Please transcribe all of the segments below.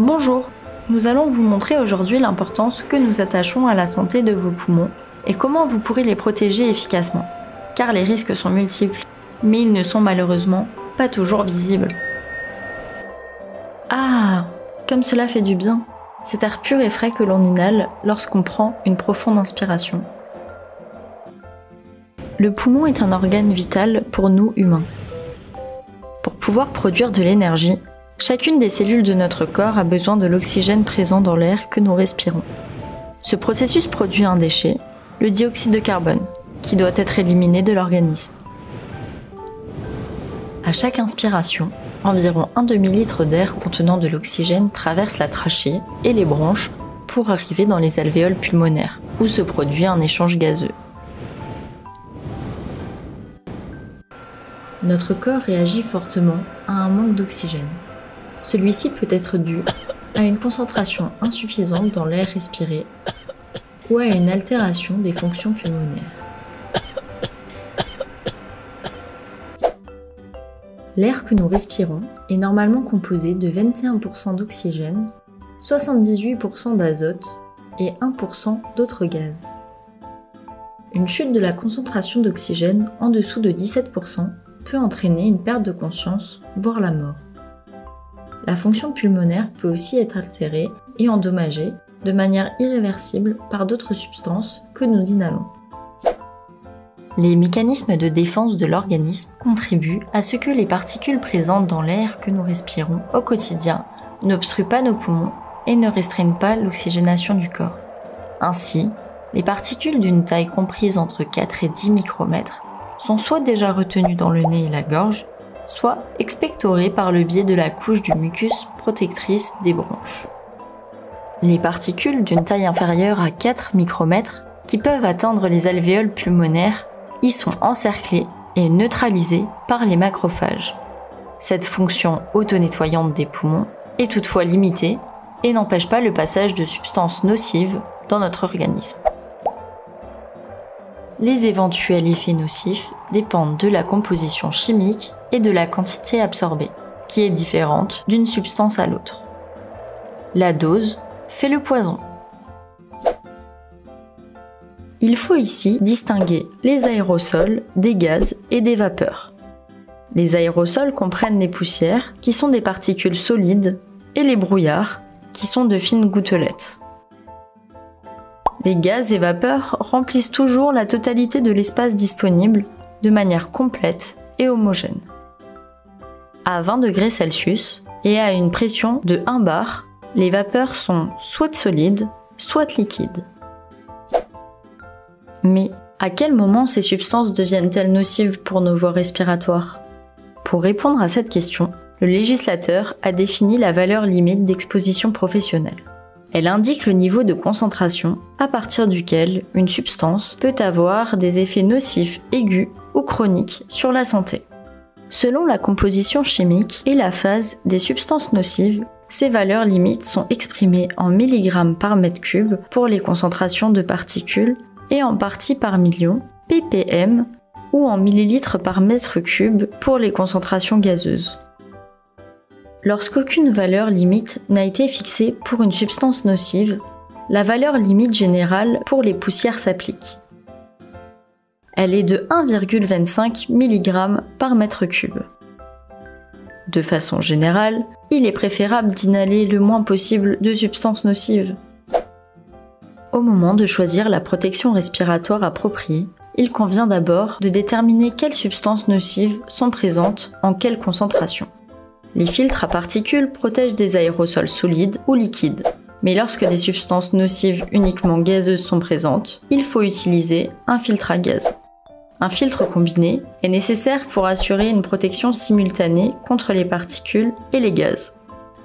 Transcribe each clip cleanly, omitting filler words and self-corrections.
Bonjour, nous allons vous montrer aujourd'hui l'importance que nous attachons à la santé de vos poumons et comment vous pourrez les protéger efficacement. Car les risques sont multiples, mais ils ne sont malheureusement pas toujours visibles. Ah, comme cela fait du bien, cet air pur et frais que l'on inhale lorsqu'on prend une profonde inspiration. Le poumon est un organe vital pour nous humains. Pour pouvoir produire de l'énergie, chacune des cellules de notre corps a besoin de l'oxygène présent dans l'air que nous respirons. Ce processus produit un déchet, le dioxyde de carbone, qui doit être éliminé de l'organisme. À chaque inspiration, environ un demi-litre d'air contenant de l'oxygène traverse la trachée et les bronches pour arriver dans les alvéoles pulmonaires, où se produit un échange gazeux. Notre corps réagit fortement à un manque d'oxygène. Celui-ci peut être dû à une concentration insuffisante dans l'air respiré ou à une altération des fonctions pulmonaires. L'air que nous respirons est normalement composé de 21% d'oxygène, 78% d'azote et 1% d'autres gaz. Une chute de la concentration d'oxygène en dessous de 17% peut entraîner une perte de conscience, voire la mort. La fonction pulmonaire peut aussi être altérée et endommagée de manière irréversible par d'autres substances que nous inhalons. Les mécanismes de défense de l'organisme contribuent à ce que les particules présentes dans l'air que nous respirons au quotidien n'obstruent pas nos poumons et ne restreignent pas l'oxygénation du corps. Ainsi, les particules d'une taille comprise entre 4 et 10 micromètres sont soit déjà retenues dans le nez et la gorge, soit expectorées par le biais de la couche du mucus protectrice des bronches. Les particules d'une taille inférieure à 4 micromètres, qui peuvent atteindre les alvéoles pulmonaires, y sont encerclées et neutralisées par les macrophages. Cette fonction auto-nettoyante des poumons est toutefois limitée et n'empêche pas le passage de substances nocives dans notre organisme. Les éventuels effets nocifs dépendent de la composition chimique et de la quantité absorbée, qui est différente d'une substance à l'autre. La dose fait le poison. Il faut ici distinguer les aérosols des gaz et des vapeurs. Les aérosols comprennent les poussières, qui sont des particules solides, et les brouillards, qui sont de fines gouttelettes. Les gaz et vapeurs remplissent toujours la totalité de l'espace disponible de manière complète et homogène. À 20 degrés Celsius et à une pression de 1 bar, les vapeurs sont soit solides, soit liquides. Mais à quel moment ces substances deviennent-elles nocives pour nos voies respiratoires? Pour répondre à cette question, le législateur a défini la valeur limite d'exposition professionnelle. Elle indique le niveau de concentration à partir duquel une substance peut avoir des effets nocifs aigus ou chroniques sur la santé. Selon la composition chimique et la phase des substances nocives, ces valeurs limites sont exprimées en milligrammes par mètre cube pour les concentrations de particules et en parties par million, ppm, ou en millilitres par mètre cube pour les concentrations gazeuses. Lorsqu'aucune valeur limite n'a été fixée pour une substance nocive, la valeur limite générale pour les poussières s'applique. Elle est de 1,25 mg par mètre cube. De façon générale, il est préférable d'inhaler le moins possible de substances nocives. Au moment de choisir la protection respiratoire appropriée, il convient d'abord de déterminer quelles substances nocives sont présentes en quelle concentration. Les filtres à particules protègent des aérosols solides ou liquides, mais lorsque des substances nocives uniquement gazeuses sont présentes, il faut utiliser un filtre à gaz. Un filtre combiné est nécessaire pour assurer une protection simultanée contre les particules et les gaz.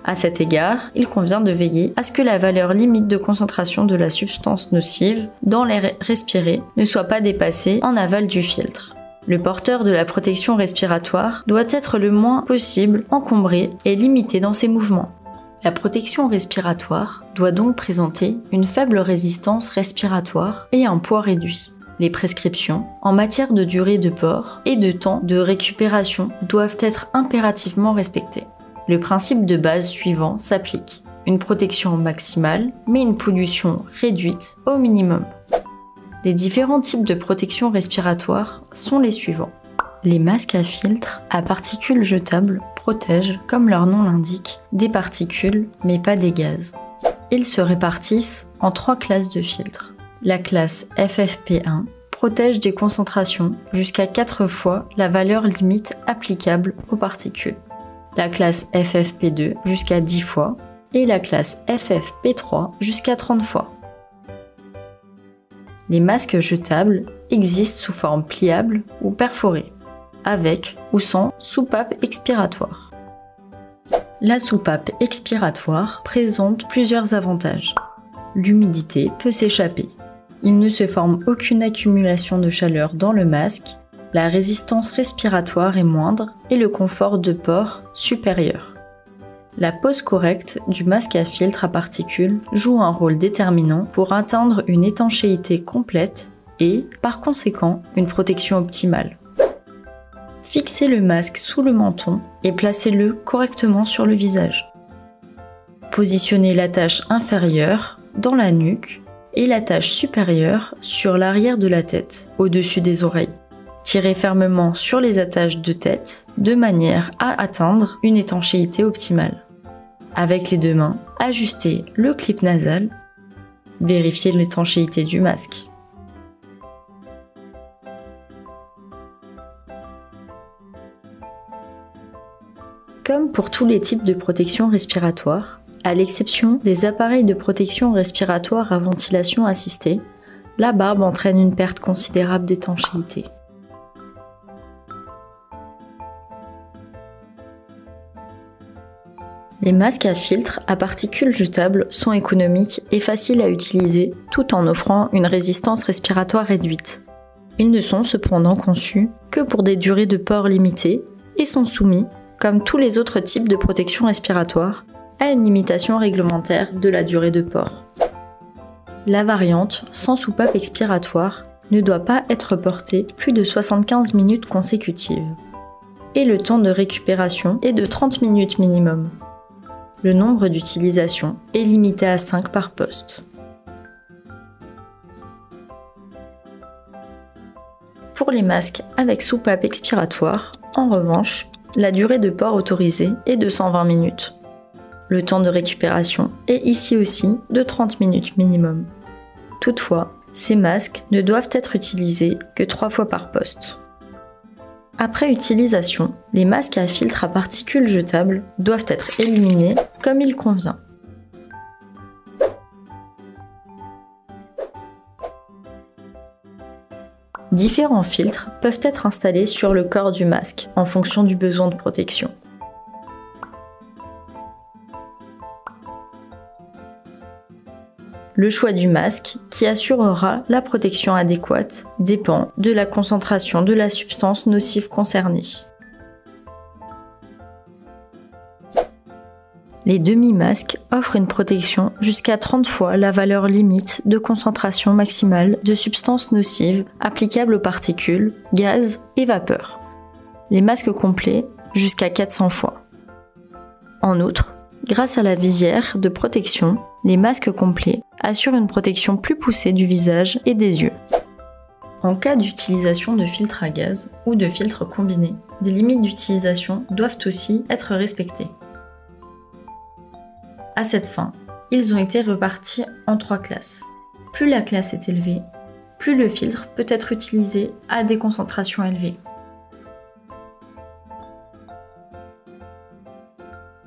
À cet égard, il convient de veiller à ce que la valeur limite de concentration de la substance nocive dans l'air respiré ne soit pas dépassée en aval du filtre. Le porteur de la protection respiratoire doit être le moins possible encombré et limité dans ses mouvements. La protection respiratoire doit donc présenter une faible résistance respiratoire et un poids réduit. Les prescriptions en matière de durée de port et de temps de récupération doivent être impérativement respectées. Le principe de base suivant s'applique. une protection maximale, mais une pollution réduite au minimum. Les différents types de protection respiratoire sont les suivants. Les masques à filtre à particules jetables protègent, comme leur nom l'indique, des particules, mais pas des gaz. Ils se répartissent en 3 classes de filtres. La classe FFP1 protège des concentrations jusqu'à 4 fois la valeur limite applicable aux particules. La classe FFP2 jusqu'à 10 fois et la classe FFP3 jusqu'à 30 fois. Les masques jetables existent sous forme pliable ou perforée, avec ou sans soupape expiratoire. La soupape expiratoire présente plusieurs avantages. L'humidité peut s'échapper. Il ne se forme aucune accumulation de chaleur dans le masque, la résistance respiratoire est moindre et le confort de port supérieur. La pose correcte du masque à filtre à particules joue un rôle déterminant pour atteindre une étanchéité complète et, par conséquent, une protection optimale. Fixez le masque sous le menton et placez-le correctement sur le visage. Positionnez l'attache inférieure dans la nuque et l'attache supérieure sur l'arrière de la tête, au-dessus des oreilles. Tirez fermement sur les attaches de tête de manière à atteindre une étanchéité optimale. Avec les 2 mains, ajustez le clip nasal. Vérifiez l'étanchéité du masque. Comme pour tous les types de protection respiratoire, à l'exception des appareils de protection respiratoire à ventilation assistée, la barbe entraîne une perte considérable d'étanchéité. Les masques à filtre à particules jetables sont économiques et faciles à utiliser tout en offrant une résistance respiratoire réduite. Ils ne sont cependant conçus que pour des durées de port limitées et sont soumis, comme tous les autres types de protection respiratoire, à une limitation réglementaire de la durée de port. La variante sans soupape expiratoire ne doit pas être portée plus de 75 minutes consécutives. Et le temps de récupération est de 30 minutes minimum. Le nombre d'utilisations est limité à 5 par poste. Pour les masques avec soupape expiratoire, en revanche, la durée de port autorisée est de 120 minutes. Le temps de récupération est ici aussi de 30 minutes minimum. Toutefois, ces masques ne doivent être utilisés que 3 fois par poste. Après utilisation, les masques à filtre à particules jetables doivent être éliminés comme il convient. Différents filtres peuvent être installés sur le corps du masque en fonction du besoin de protection. Le choix du masque, qui assurera la protection adéquate, dépend de la concentration de la substance nocive concernée. Les demi-masques offrent une protection jusqu'à 30 fois la valeur limite de concentration maximale de substances nocives applicables aux particules, gaz et vapeurs. Les masques complets jusqu'à 400 fois. En outre, grâce à la visière de protection, les masques complets assurent une protection plus poussée du visage et des yeux. En cas d'utilisation de filtres à gaz ou de filtres combinés, des limites d'utilisation doivent aussi être respectées. À cette fin, ils ont été repartis en 3 classes. Plus la classe est élevée, plus le filtre peut être utilisé à des concentrations élevées.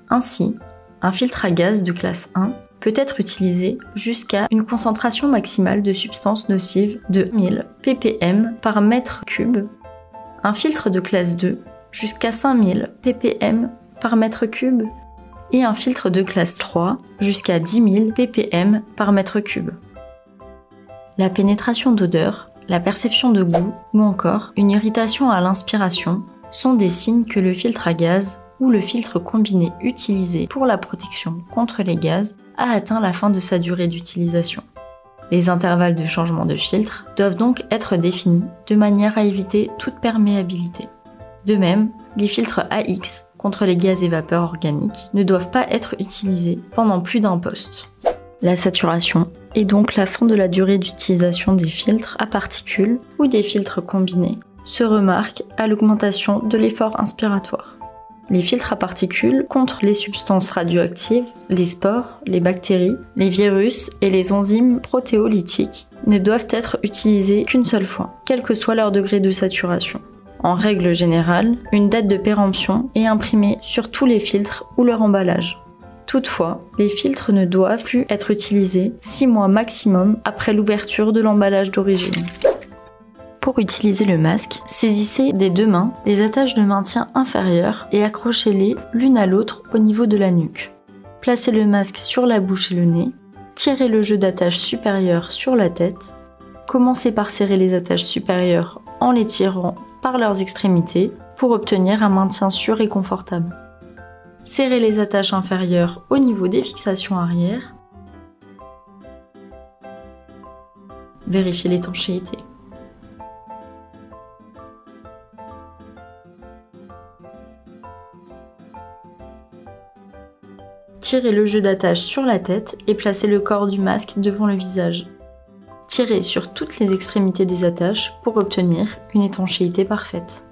Ainsi, un filtre à gaz de classe 1 peut être utilisé jusqu'à une concentration maximale de substances nocives de 1000 ppm par mètre cube, un filtre de classe 2 jusqu'à 5000 ppm par mètre cube et un filtre de classe 3 jusqu'à 10 000 ppm par mètre cube. La pénétration d'odeur, la perception de goût ou encore une irritation à l'inspiration sont des signes que le filtre à gaz ou le filtre combiné utilisé pour la protection contre les gaz a atteint la fin de sa durée d'utilisation. Les intervalles de changement de filtre doivent donc être définis de manière à éviter toute perméabilité. De même, les filtres AX contre les gaz et vapeurs organiques ne doivent pas être utilisés pendant plus d'un poste. La saturation est donc la fin de la durée d'utilisation des filtres à particules ou des filtres combinés se remarque à l'augmentation de l'effort inspiratoire. Les filtres à particules contre les substances radioactives, les spores, les bactéries, les virus et les enzymes protéolytiques ne doivent être utilisés qu'une seule fois, quel que soit leur degré de saturation. En règle générale, une date de péremption est imprimée sur tous les filtres ou leur emballage. Toutefois, les filtres ne doivent plus être utilisés 6 mois maximum après l'ouverture de l'emballage d'origine. Pour utiliser le masque, saisissez des deux mains les attaches de maintien inférieures et accrochez-les l'une à l'autre au niveau de la nuque. Placez le masque sur la bouche et le nez, tirez le jeu d'attache supérieure sur la tête. Commencez par serrer les attaches supérieures en les tirant par leurs extrémités pour obtenir un maintien sûr et confortable. Serrez les attaches inférieures au niveau des fixations arrière. Vérifiez l'étanchéité. Tirez le jeu d'attache sur la tête et placez le corps du masque devant le visage. Tirez sur toutes les extrémités des attaches pour obtenir une étanchéité parfaite.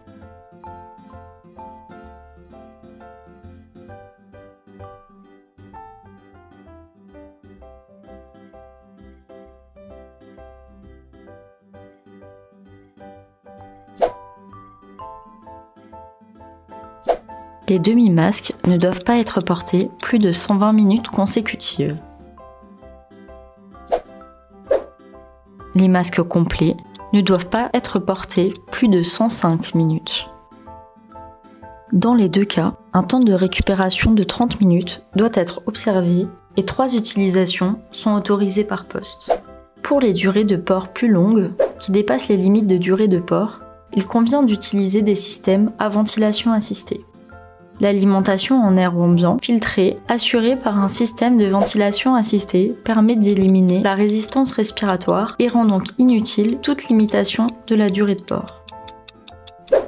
Les demi-masques ne doivent pas être portés plus de 120 minutes consécutives. Les masques complets ne doivent pas être portés plus de 105 minutes. Dans les deux cas, un temps de récupération de 30 minutes doit être observé et 3 utilisations sont autorisées par poste. Pour les durées de port plus longues, qui dépassent les limites de durée de port, il convient d'utiliser des systèmes à ventilation assistée. L'alimentation en air ambiant filtré, assurée par un système de ventilation assistée, permet d'éliminer la résistance respiratoire et rend donc inutile toute limitation de la durée de port.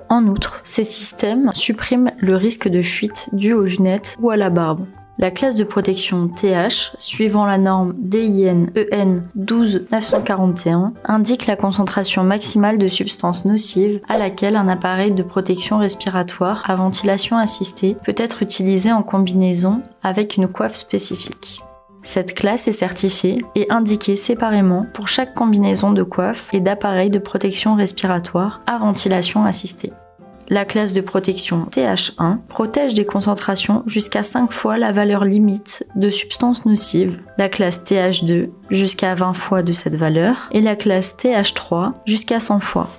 En outre, ces systèmes suppriment le risque de fuite dû aux lunettes ou à la barbe. La classe de protection TH, suivant la norme DIN-EN 12941, indique la concentration maximale de substances nocives à laquelle un appareil de protection respiratoire à ventilation assistée peut être utilisé en combinaison avec une coiffe spécifique. Cette classe est certifiée et indiquée séparément pour chaque combinaison de coiffe et d'appareil de protection respiratoire à ventilation assistée. La classe de protection TH1 protège des concentrations jusqu'à 5 fois la valeur limite de substances nocives, la classe TH2 jusqu'à 20 fois de cette valeur et la classe TH3 jusqu'à 100 fois.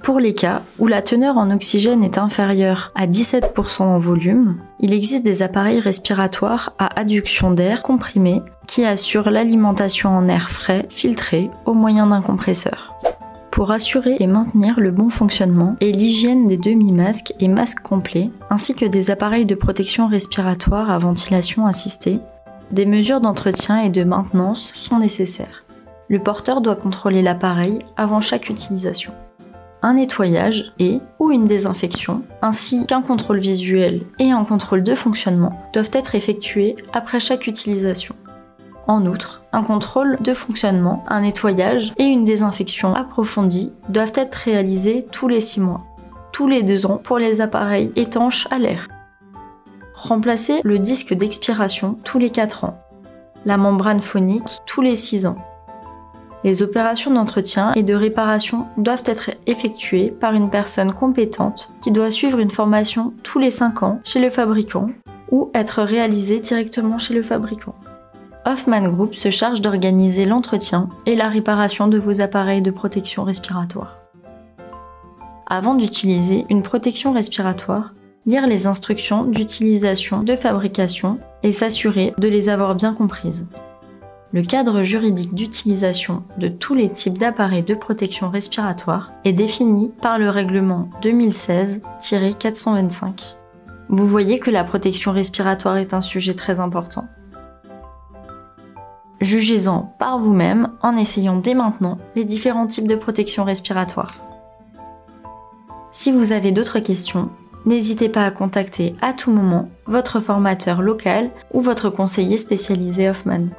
Pour les cas où la teneur en oxygène est inférieure à 17% en volume, il existe des appareils respiratoires à adduction d'air comprimé qui assurent l'alimentation en air frais filtré au moyen d'un compresseur. Pour assurer et maintenir le bon fonctionnement et l'hygiène des demi-masques et masques complets, ainsi que des appareils de protection respiratoire à ventilation assistée, des mesures d'entretien et de maintenance sont nécessaires. Le porteur doit contrôler l'appareil avant chaque utilisation. Un nettoyage ou une désinfection, ainsi qu'un contrôle visuel et un contrôle de fonctionnement doivent être effectués après chaque utilisation. En outre, un contrôle de fonctionnement, un nettoyage et une désinfection approfondie doivent être réalisés tous les 6 mois, tous les 2 ans pour les appareils étanches à l'air. Remplacez le disque d'expiration tous les 4 ans, la membrane phonique tous les 6 ans. Les opérations d'entretien et de réparation doivent être effectuées par une personne compétente qui doit suivre une formation tous les 5 ans chez le fabricant ou être réalisée directement chez le fabricant. Hoffmann Group se charge d'organiser l'entretien et la réparation de vos appareils de protection respiratoire. Avant d'utiliser une protection respiratoire, lire les instructions d'utilisation, de fabrication et s'assurer de les avoir bien comprises. Le cadre juridique d'utilisation de tous les types d'appareils de protection respiratoire est défini par le règlement 2016-425. Vous voyez que la protection respiratoire est un sujet très important. Jugez-en par vous-même en essayant dès maintenant les différents types de protection respiratoire. Si vous avez d'autres questions, n'hésitez pas à contacter à tout moment votre formateur local ou votre conseiller spécialisé Hoffmann.